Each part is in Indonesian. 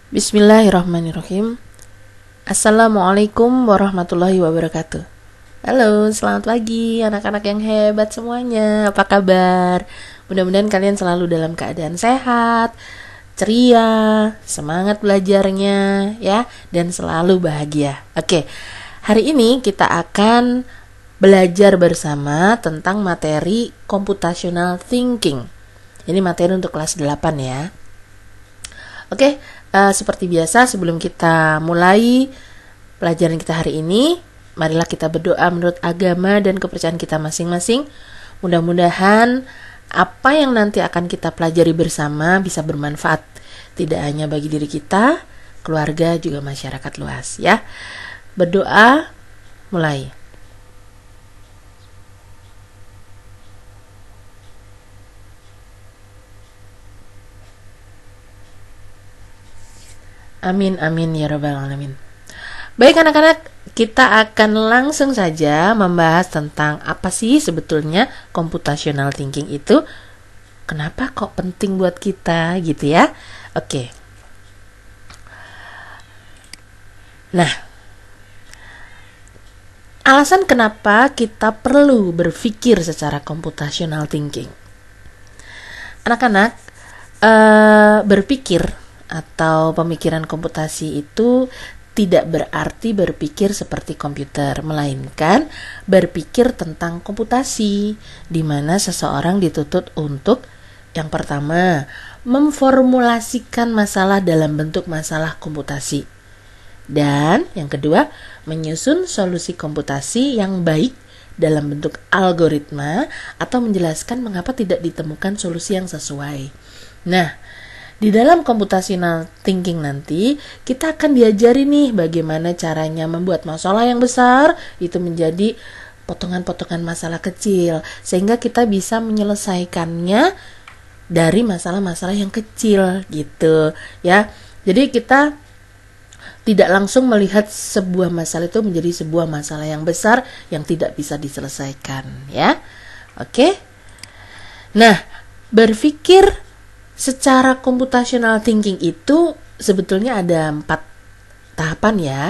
Bismillahirrahmanirrahim. Assalamualaikum warahmatullahi wabarakatuh. Halo, selamat pagi anak-anak yang hebat semuanya. Apa kabar? Mudah-mudahan kalian selalu dalam keadaan sehat, ceria, semangat belajarnya ya, dan selalu bahagia. Oke, hari ini kita akan belajar bersama tentang materi computational thinking. Ini materi untuk kelas 8 ya. Oke, seperti biasa sebelum kita mulai pelajaran kita hari ini, marilah kita berdoa menurut agama dan kepercayaan kita masing-masing. Mudah-mudahan apa yang nanti akan kita pelajari bersama bisa bermanfaat, tidak hanya bagi diri kita, keluarga, juga masyarakat luas ya. Berdoa, mulai. Amin, amin ya rabbal alamin. Baik anak-anak, kita akan langsung saja membahas tentang apa sih sebetulnya computational thinking itu. Kenapa kok penting buat kita gitu ya. Oke. Nah, alasan kenapa kita perlu berpikir secara computational thinking. Anak-anak, berpikir atau pemikiran komputasi itu tidak berarti berpikir seperti komputer, melainkan berpikir tentang komputasi, di mana seseorang dituntut untuk yang pertama, memformulasikan masalah dalam bentuk masalah komputasi. Dan yang kedua, menyusun solusi komputasi yang baik dalam bentuk algoritma atau menjelaskan mengapa tidak ditemukan solusi yang sesuai. Nah, di dalam computational thinking nanti, kita akan diajari nih bagaimana caranya membuat masalah yang besar itu menjadi potongan-potongan masalah kecil, sehingga kita bisa menyelesaikannya dari masalah-masalah yang kecil gitu ya. Jadi kita tidak langsung melihat sebuah masalah itu menjadi sebuah masalah yang besar yang tidak bisa diselesaikan ya. Oke. Nah, berpikir secara computational thinking itu sebetulnya ada 4 tahapan ya.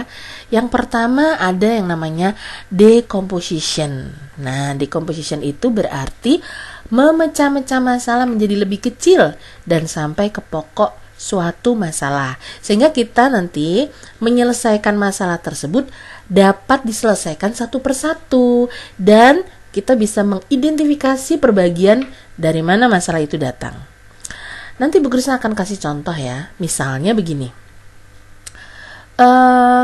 Yang pertama ada yang namanya decomposition. Nah, decomposition itu berarti memecah-mecah masalah menjadi lebih kecil dan sampai ke pokok suatu masalah. Sehingga kita nanti menyelesaikan masalah tersebut dapat diselesaikan satu persatu dan kita bisa mengidentifikasi perbagian dari mana masalah itu datang. Nanti Bu Krisna akan kasih contoh ya. Misalnya begini.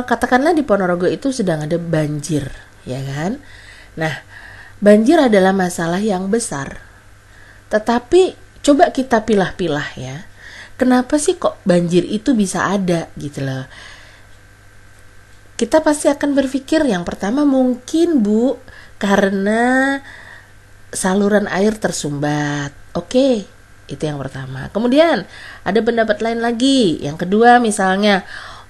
Katakanlah di Ponorogo itu sedang ada banjir, ya kan? Nah, banjir adalah masalah yang besar. Tetapi coba kita pilah-pilah ya. Kenapa sih kok banjir itu bisa ada gitu loh? Kita pasti akan berpikir yang pertama mungkin Bu, karena saluran air tersumbat. Oke. Itu yang pertama. Kemudian ada pendapat lain lagi. Yang kedua misalnya,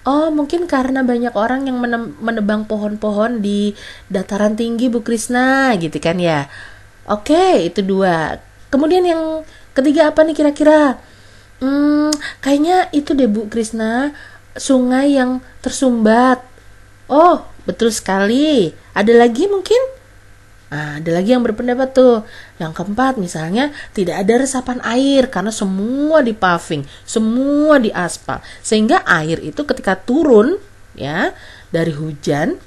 oh mungkin karena banyak orang yang menebang pohon-pohon di dataran tinggi Bu Krisna gitu kan ya. Oke, itu 2. Kemudian yang ketiga apa nih kira-kira? Kayaknya itu deh Bu Krisna, sungai yang tersumbat. Oh, betul sekali. Ada lagi mungkin? Nah, ada lagi yang berpendapat tuh. Yang keempat misalnya tidak ada resapan air karena semua di paving, semua di aspal. Sehingga air itu ketika turun ya dari hujan,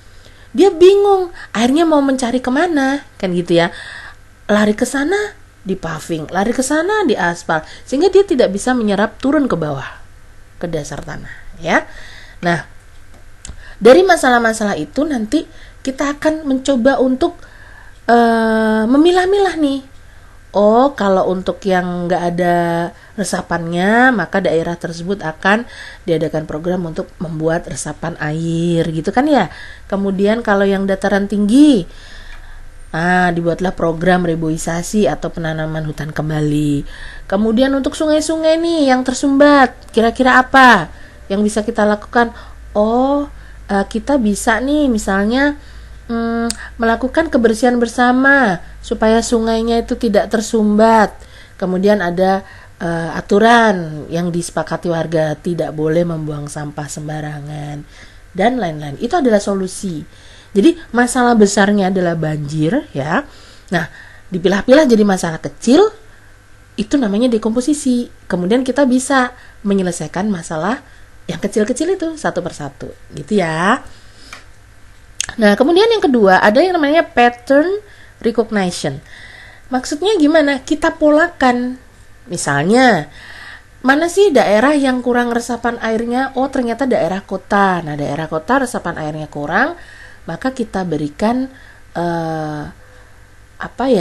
dia bingung airnya mau mencari kemana kan gitu ya. Lari ke sana di paving, lari ke sana di aspal. Sehingga dia tidak bisa menyerap turun ke bawah, ke dasar tanah ya. Nah, dari masalah-masalah itu nanti kita akan mencoba untuk memilah-milah nih. Oh, kalau untuk yang nggak ada resapannya, maka daerah tersebut akan diadakan program untuk membuat resapan air, gitu kan ya. Kemudian kalau yang dataran tinggi, dibuatlah program reboisasi atau penanaman hutan kembali. Kemudian untuk sungai-sungai nih yang tersumbat, kira-kira apa yang bisa kita lakukan? Oh, kita bisa nih misalnya melakukan kebersihan bersama supaya sungainya itu tidak tersumbat. Kemudian ada aturan yang disepakati warga, tidak boleh membuang sampah sembarangan dan lain-lain. Itu adalah solusi. Jadi masalah besarnya adalah banjir ya. Nah, dipilah-pilah jadi masalah kecil, itu namanya dekomposisi. Kemudian kita bisa menyelesaikan masalah yang kecil-kecil itu satu persatu, gitu ya. Nah, kemudian yang kedua ada yang namanya pattern recognition. Maksudnya gimana? Kita polakan. Misalnya, mana sih daerah yang kurang resapan airnya? Oh, ternyata daerah kota. Nah, daerah kota resapan airnya kurang, maka kita berikan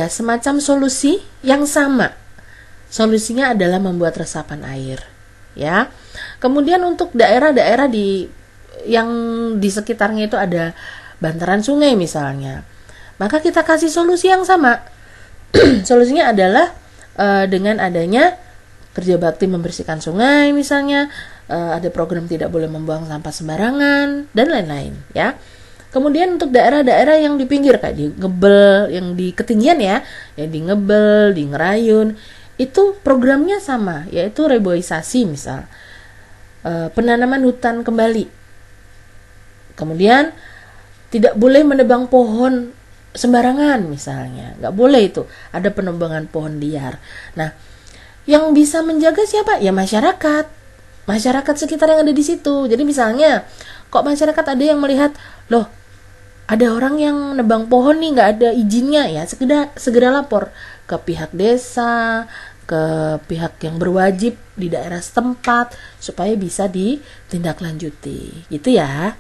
semacam solusi yang sama. Solusinya adalah membuat resapan air, ya. Kemudian untuk daerah-daerah yang di sekitarnya itu ada bantaran sungai misalnya, maka kita kasih solusi yang sama. Solusinya adalah dengan adanya kerja bakti membersihkan sungai misalnya, ada program tidak boleh membuang sampah sembarangan dan lain-lain ya. Kemudian untuk daerah-daerah yang di pinggir kayak di Ngebel, yang di ketinggian ya, yang di Ngebel, di Ngerayun, itu programnya sama, yaitu reboisasi misal, penanaman hutan kembali. Kemudian tidak boleh menebang pohon sembarangan misalnya, nggak boleh itu, ada penebangan pohon liar. Nah, yang bisa menjaga siapa? Ya masyarakat sekitar yang ada di situ. Jadi misalnya, kok masyarakat ada yang melihat, loh, ada orang yang nebang pohon nih nggak ada izinnya, ya segera lapor ke pihak desa, ke pihak yang berwajib di daerah setempat supaya bisa ditindaklanjuti, gitu ya.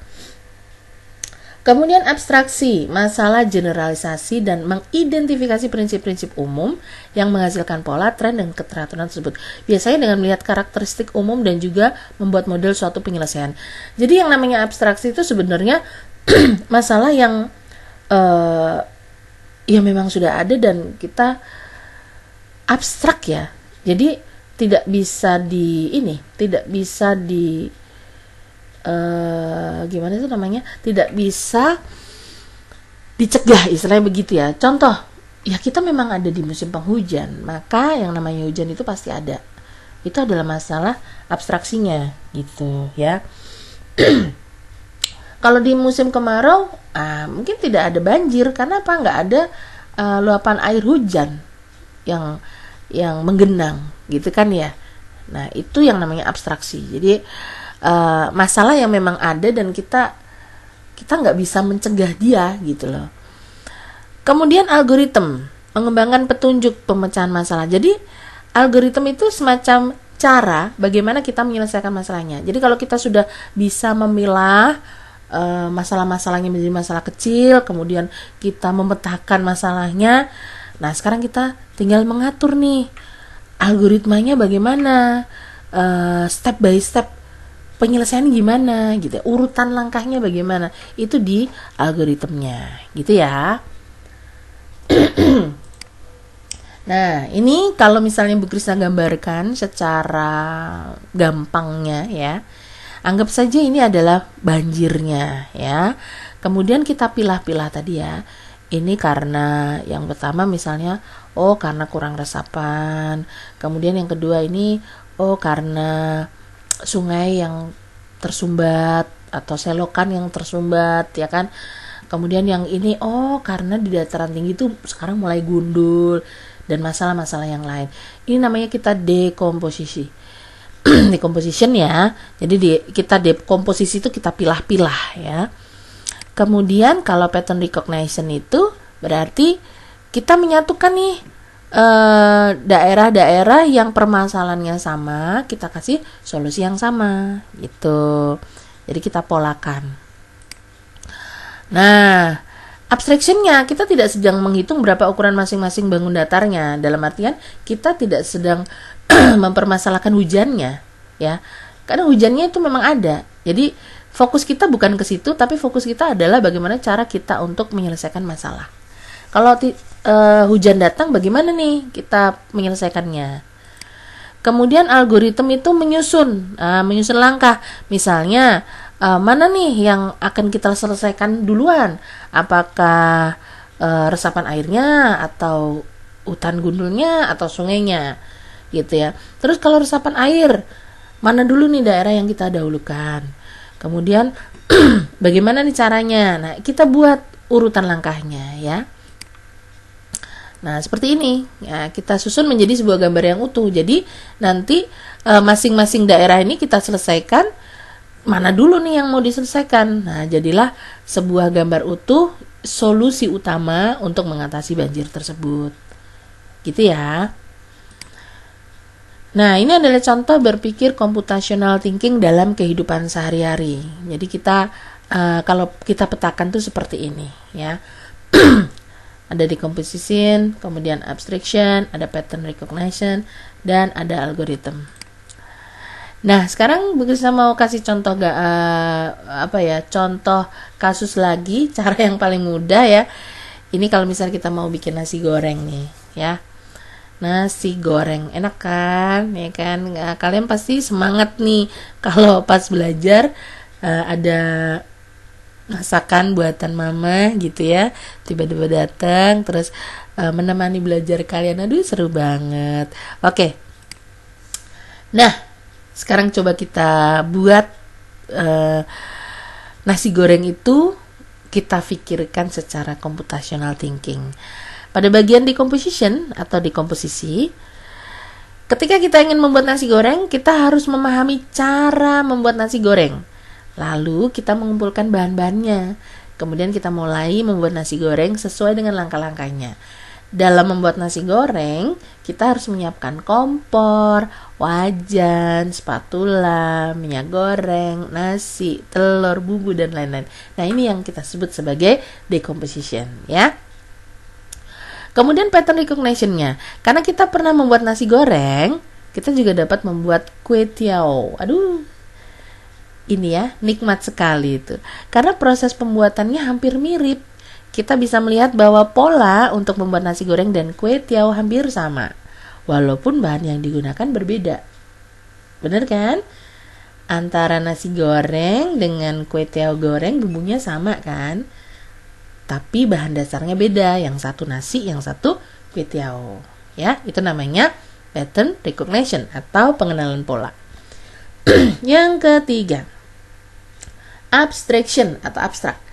Kemudian abstraksi, masalah generalisasi dan mengidentifikasi prinsip-prinsip umum yang menghasilkan pola, tren, dan keteraturan tersebut. Biasanya dengan melihat karakteristik umum dan juga membuat model suatu penyelesaian. Jadi yang namanya abstraksi itu sebenarnya masalah yang ya memang sudah ada dan kita abstrak ya. Jadi tidak bisa tidak bisa dicegah, istilahnya begitu ya. Contoh, ya kita memang ada di musim penghujan, maka yang namanya hujan itu pasti ada. Itu adalah masalah abstraksinya gitu ya. Kalau di musim kemarau, mungkin tidak ada banjir karena apa? Nggak ada luapan air hujan yang menggenang gitu kan ya. Nah, itu yang namanya abstraksi. Jadi masalah yang memang ada dan kita nggak bisa mencegah dia gitu loh. Kemudian algoritma, mengembangkan petunjuk pemecahan masalah. Jadi algoritma itu semacam cara bagaimana kita menyelesaikan masalahnya. Jadi kalau kita sudah bisa memilah masalah-masalahnya menjadi masalah kecil, kemudian kita memetakan masalahnya, nah sekarang kita tinggal mengatur nih algoritmanya bagaimana, step by step penyelesaian gimana gitu, urutan langkahnya bagaimana, itu di algoritmnya gitu ya. Nah, ini kalau misalnya Bu Krisna gambarkan secara gampangnya ya, anggap saja ini adalah banjirnya ya. Kemudian kita pilah-pilah tadi ya. Ini karena yang pertama misalnya, karena kurang resapan. Kemudian yang kedua ini, karena sungai yang tersumbat atau selokan yang tersumbat ya kan. Kemudian yang ini karena di dataran tinggi itu sekarang mulai gundul dan masalah-masalah yang lain. Ini namanya kita dekomposisi. Decomposition ya. Jadi kita dekomposisi itu kita pilah-pilah ya. Kemudian kalau pattern recognition itu berarti kita menyatukan nih daerah-daerah yang permasalahannya sama, kita kasih solusi yang sama gitu. Jadi kita polakan. Nah, abstractionnya kita tidak sedang menghitung berapa ukuran masing-masing bangun datarnya. Dalam artian kita tidak sedang mempermasalahkan hujannya ya. Karena hujannya itu memang ada. Jadi fokus kita bukan ke situ, tapi fokus kita adalah bagaimana cara kita untuk menyelesaikan masalah. Kalau hujan datang, bagaimana nih kita menyelesaikannya? Kemudian algoritma itu menyusun langkah. Misalnya, mana nih yang akan kita selesaikan duluan? Apakah resapan airnya, atau hutan gundulnya, atau sungainya? gitu ya. Terus kalau resapan air, mana dulu nih daerah yang kita dahulukan. Kemudian bagaimana nih caranya? Nah, kita buat urutan langkahnya ya. Nah, seperti ini. Ya, kita susun menjadi sebuah gambar yang utuh. Jadi, nanti masing-masing daerah ini kita selesaikan mana dulu nih yang mau diselesaikan. Nah, jadilah sebuah gambar utuh solusi utama untuk mengatasi banjir tersebut. Gitu ya. Nah, ini adalah contoh berpikir computational thinking dalam kehidupan sehari-hari. Jadi kita kalau kita petakan tuh seperti ini ya. Ada decomposition, kemudian abstraction, ada pattern recognition, dan ada algorithm. Nah, sekarang Bu Krisna mau kasih contoh contoh kasus lagi, cara yang paling mudah ya. Ini kalau misalnya kita mau bikin nasi goreng nih, ya. Nasi goreng enak kan, ya kan? Nah, kalian pasti semangat nih kalau pas belajar ada masakan buatan mama gitu ya, tiba-tiba datang terus menemani belajar kalian. Aduh, seru banget. Oke. Nah, sekarang coba kita buat nasi goreng itu kita pikirkan secara computational thinking. Pada bagian decomposition atau dekomposisi, ketika kita ingin membuat nasi goreng, kita harus memahami cara membuat nasi goreng. Lalu kita mengumpulkan bahan-bahannya. Kemudian kita mulai membuat nasi goreng sesuai dengan langkah-langkahnya. Dalam membuat nasi goreng, kita harus menyiapkan kompor, wajan, spatula, minyak goreng, nasi, telur, bumbu, dan lain-lain. Nah, ini yang kita sebut sebagai decomposition, ya. Kemudian pattern recognition-nya. Karena kita pernah membuat nasi goreng, kita juga dapat membuat kue tiao. Aduh, ini ya, nikmat sekali itu. Karena proses pembuatannya hampir mirip. Kita bisa melihat bahwa pola untuk membuat nasi goreng dan kue tiao hampir sama. Walaupun bahan yang digunakan berbeda. Bener kan? Antara nasi goreng dengan kue tiao goreng bumbunya sama kan? Tapi bahan dasarnya beda. Yang satu nasi, yang satu kue tiao. Ya, itu namanya pattern recognition atau pengenalan pola. Yang ketiga, abstraction atau abstrak.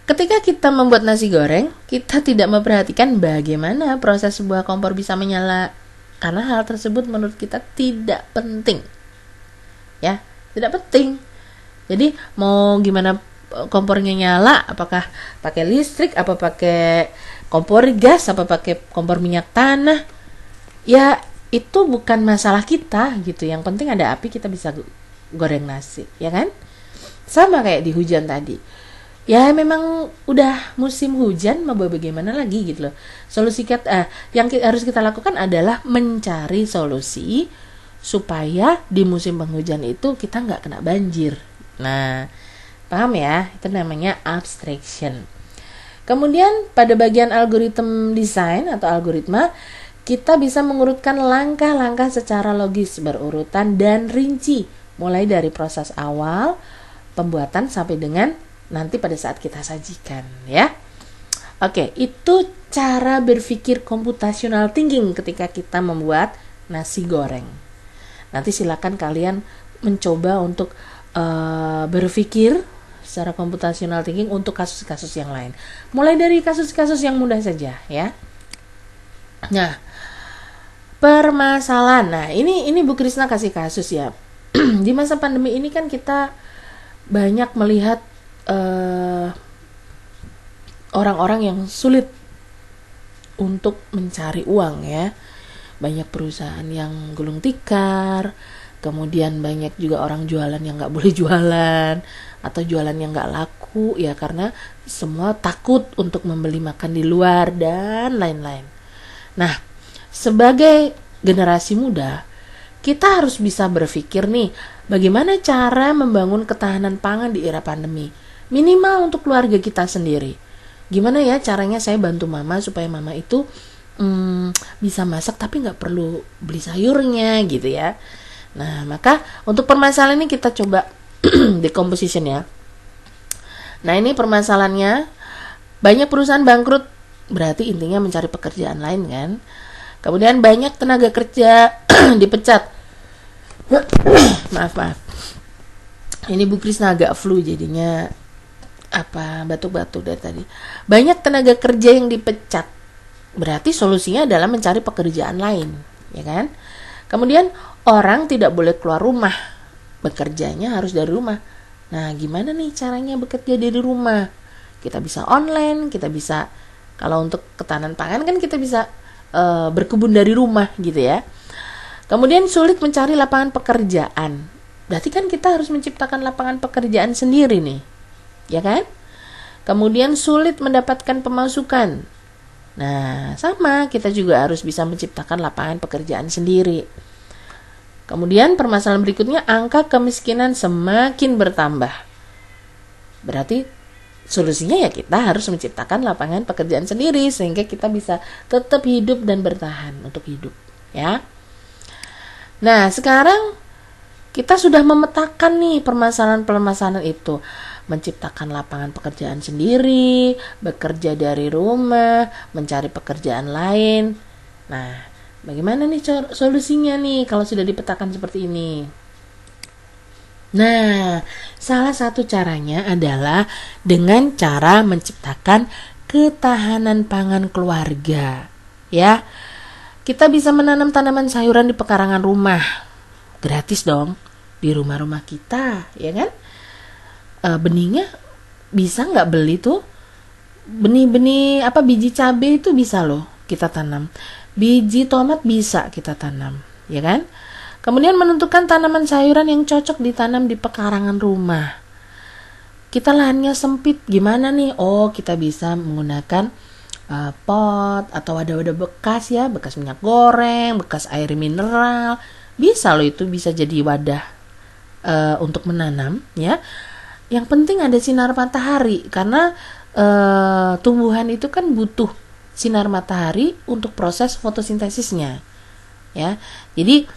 Ketika kita membuat nasi goreng, kita tidak memperhatikan bagaimana proses sebuah kompor bisa menyala, karena hal tersebut menurut kita tidak penting. Ya, tidak penting. Jadi mau gimana kompornya nyala, apakah pakai listrik, apa pakai kompor gas, apa pakai kompor minyak tanah, ya itu bukan masalah kita gitu. Yang penting ada api, kita bisa goreng nasi, ya kan? Sama kayak di hujan tadi. Ya memang udah musim hujan, mau bagaimana lagi gitu loh. Solusi yang harus kita lakukan adalah mencari solusi supaya di musim penghujan itu kita nggak kena banjir. Nah, paham ya? Itu namanya abstraction. Kemudian pada bagian algorithm design atau algoritma, kita bisa mengurutkan langkah-langkah secara logis, berurutan dan rinci, mulai dari proses awal pembuatan sampai dengan nanti pada saat kita sajikan, ya. Oke, itu cara berpikir computational thinking ketika kita membuat nasi goreng. Nanti silakan kalian mencoba untuk berpikir secara computational thinking untuk kasus-kasus yang lain. Mulai dari kasus-kasus yang mudah saja, ya. Nah, permasalahan. Nah, ini Bu Krisna kasih kasus ya. Di masa pandemi ini kan kita banyak melihat orang-orang yang sulit untuk mencari uang ya. Banyak perusahaan yang gulung tikar, kemudian banyak juga orang jualan yang nggak boleh jualan atau jualan yang nggak laku ya karena semua takut untuk membeli makan di luar dan lain-lain. Nah, sebagai generasi muda, kita harus bisa berpikir nih, bagaimana cara membangun ketahanan pangan di era pandemi? Minimal untuk keluarga kita sendiri. Gimana ya caranya saya bantu mama supaya mama itu bisa masak tapi nggak perlu beli sayurnya gitu ya. Nah, maka untuk permasalahan ini kita coba decomposition ya. Nah, ini permasalahannya, banyak perusahaan bangkrut, berarti intinya mencari pekerjaan lain kan. Kemudian banyak tenaga kerja dipecat. maaf. Ini Bu Krisna agak flu jadinya batuk-batuk dari tadi. Banyak tenaga kerja yang dipecat. Berarti solusinya adalah mencari pekerjaan lain, ya kan? Kemudian orang tidak boleh keluar rumah. Bekerjanya harus dari rumah. Nah, gimana nih caranya bekerja dari rumah? Kita bisa online, kita bisa, kalau untuk ketahanan pangan kan kita bisa berkebun dari rumah gitu ya. Kemudian sulit mencari lapangan pekerjaan. Berarti kan kita harus menciptakan lapangan pekerjaan sendiri nih, ya kan? Kemudian sulit mendapatkan pemasukan. Nah, sama, kita juga harus bisa menciptakan lapangan pekerjaan sendiri. Kemudian permasalahan berikutnya, angka kemiskinan semakin bertambah. Berarti solusinya ya kita harus menciptakan lapangan pekerjaan sendiri sehingga kita bisa tetap hidup dan bertahan untuk hidup, ya. Nah, sekarang kita sudah memetakan nih permasalahan-permasalahan itu. Menciptakan lapangan pekerjaan sendiri, bekerja dari rumah, mencari pekerjaan lain. Nah, bagaimana nih solusinya nih kalau sudah dipetakan seperti ini? Nah, salah satu caranya adalah dengan cara menciptakan ketahanan pangan keluarga. Ya, kita bisa menanam tanaman sayuran di pekarangan rumah. Gratis dong, di rumah-rumah kita, ya kan? Benihnya bisa nggak beli tuh? Benih-benih biji cabai itu bisa loh kita tanam. Biji tomat bisa kita tanam, ya kan? Kemudian menentukan tanaman sayuran yang cocok ditanam di pekarangan rumah. Kita lahannya sempit, gimana nih? Oh, kita bisa menggunakan pot atau wadah-wadah bekas ya, bekas minyak goreng, bekas air mineral. Bisa loh, itu bisa jadi wadah untuk menanam, ya. Yang penting ada sinar matahari, karena tumbuhan itu kan butuh sinar matahari untuk proses fotosintesisnya, ya. Jadi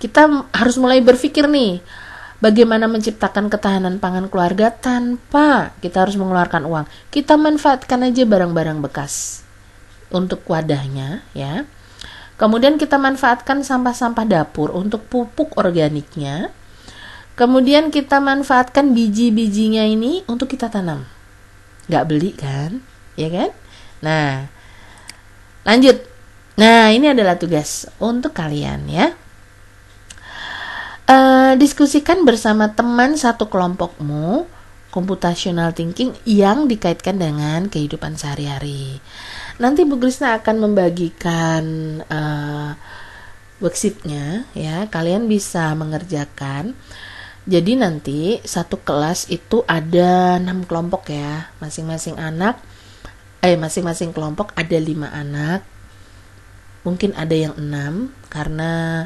kita harus mulai berpikir nih, bagaimana menciptakan ketahanan pangan keluarga tanpa kita harus mengeluarkan uang. Kita manfaatkan aja barang-barang bekas untuk wadahnya, ya. Kemudian kita manfaatkan sampah-sampah dapur untuk pupuk organiknya. Kemudian kita manfaatkan biji-bijinya ini untuk kita tanam. Nggak beli kan? Ya kan? Nah, lanjut. Nah, ini adalah tugas untuk kalian ya. Diskusikan bersama teman satu kelompokmu computational thinking yang dikaitkan dengan kehidupan sehari-hari. Nanti Bu Krisna akan membagikan worksheet-nya ya. Kalian bisa mengerjakan. Jadi nanti satu kelas itu ada 6 kelompok ya. Masing-masing kelompok ada 5 anak. Mungkin ada yang 6 karena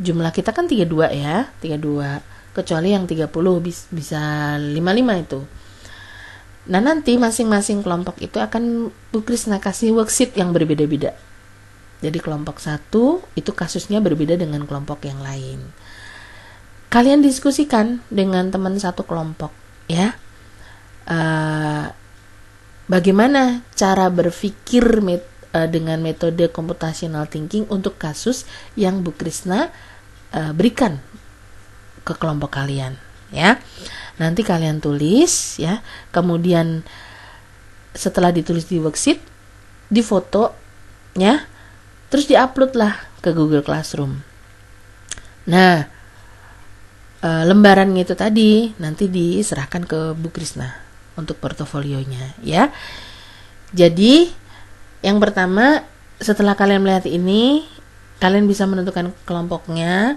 jumlah kita kan 32 ya. 32. Kecuali yang 30 bisa 55 itu. Nah, nanti masing-masing kelompok itu akan Bu Krisna kasih worksheet yang berbeda-beda. Jadi kelompok 1 itu kasusnya berbeda dengan kelompok yang lain. Kalian diskusikan dengan teman satu kelompok ya. Bagaimana cara berpikir dengan metode computational thinking untuk kasus yang Bu Krisna berikan ke kelompok kalian ya. Nanti kalian tulis ya. Kemudian setelah ditulis di worksheet, difoto ya. Terus diupload lah ke Google Classroom. Nah, lembarannya itu tadi nanti diserahkan ke Bu Krisna untuk portofolionya ya. Jadi yang pertama, setelah kalian melihat ini, kalian bisa menentukan kelompoknya.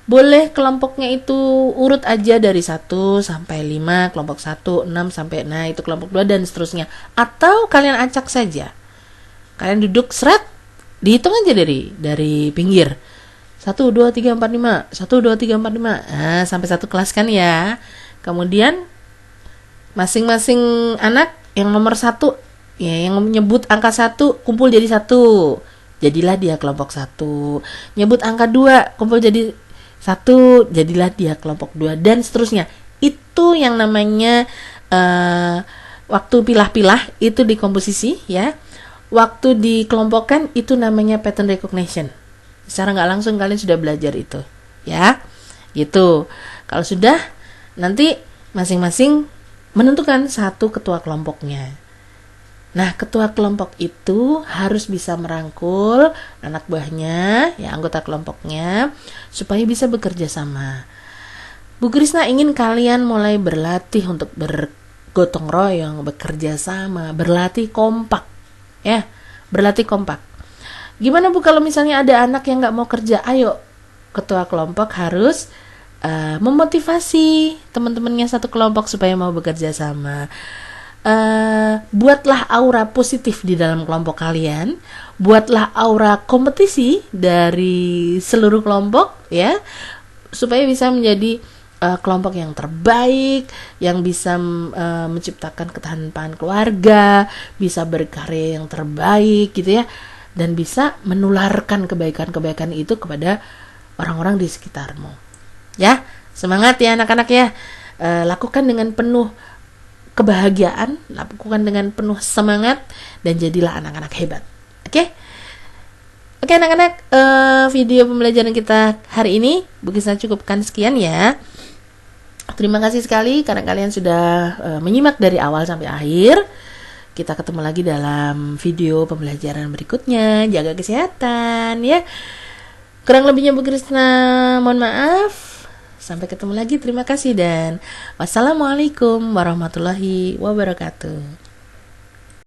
Boleh kelompoknya itu urut aja dari 1 sampai 5, kelompok 1, 6 sampai, nah itu kelompok 2 dan seterusnya. Atau kalian acak saja. Kalian duduk seret, dihitung aja dari pinggir. 1, 2, 3, 4, 5 1, 2, 3, 4, 5 Nah, sampai satu kelas kan ya. Kemudian masing-masing anak yang nomor 1 ya, yang menyebut angka 1 kumpul jadi 1, jadilah dia kelompok 1. Nyebut angka 2 kumpul jadi 1, jadilah dia kelompok 2 dan seterusnya. Itu yang namanya waktu pilah-pilah itu di komposisi ya. waktu dikelompokkan itu namanya pattern recognition. Secara nggak langsung kalian sudah belajar itu, ya. Gitu. Kalau sudah, nanti masing-masing menentukan satu ketua kelompoknya. Nah, ketua kelompok itu harus bisa merangkul anak buahnya, ya anggota kelompoknya, supaya bisa bekerja sama. Bu Krisna ingin kalian mulai berlatih untuk bergotong royong, bekerja sama, berlatih kompak, ya, berlatih kompak. Gimana Bu kalau misalnya ada anak yang nggak mau kerja? Ayo, ketua kelompok harus memotivasi teman-temannya satu kelompok supaya mau bekerja sama. Buatlah aura positif di dalam kelompok kalian, buatlah aura kompetisi dari seluruh kelompok, ya, supaya bisa menjadi kelompok yang terbaik, yang bisa menciptakan ketahanan pangan keluarga, bisa berkarya yang terbaik gitu ya, dan bisa menularkan kebaikan-kebaikan itu kepada orang-orang di sekitarmu. Ya, semangat ya anak-anak ya. Lakukan dengan penuh kebahagiaan, lakukan dengan penuh semangat, dan jadilah anak-anak hebat. Oke? Oke anak-anak, video pembelajaran kita hari ini Bu Krisna cukupkan sekian ya. Terima kasih sekali karena kalian sudah menyimak dari awal sampai akhir. Kita ketemu lagi dalam video pembelajaran berikutnya. Jaga kesehatan ya. Kurang lebihnya Bu Krisna mohon maaf. Sampai ketemu lagi. Terima kasih dan wassalamualaikum warahmatullahi wabarakatuh.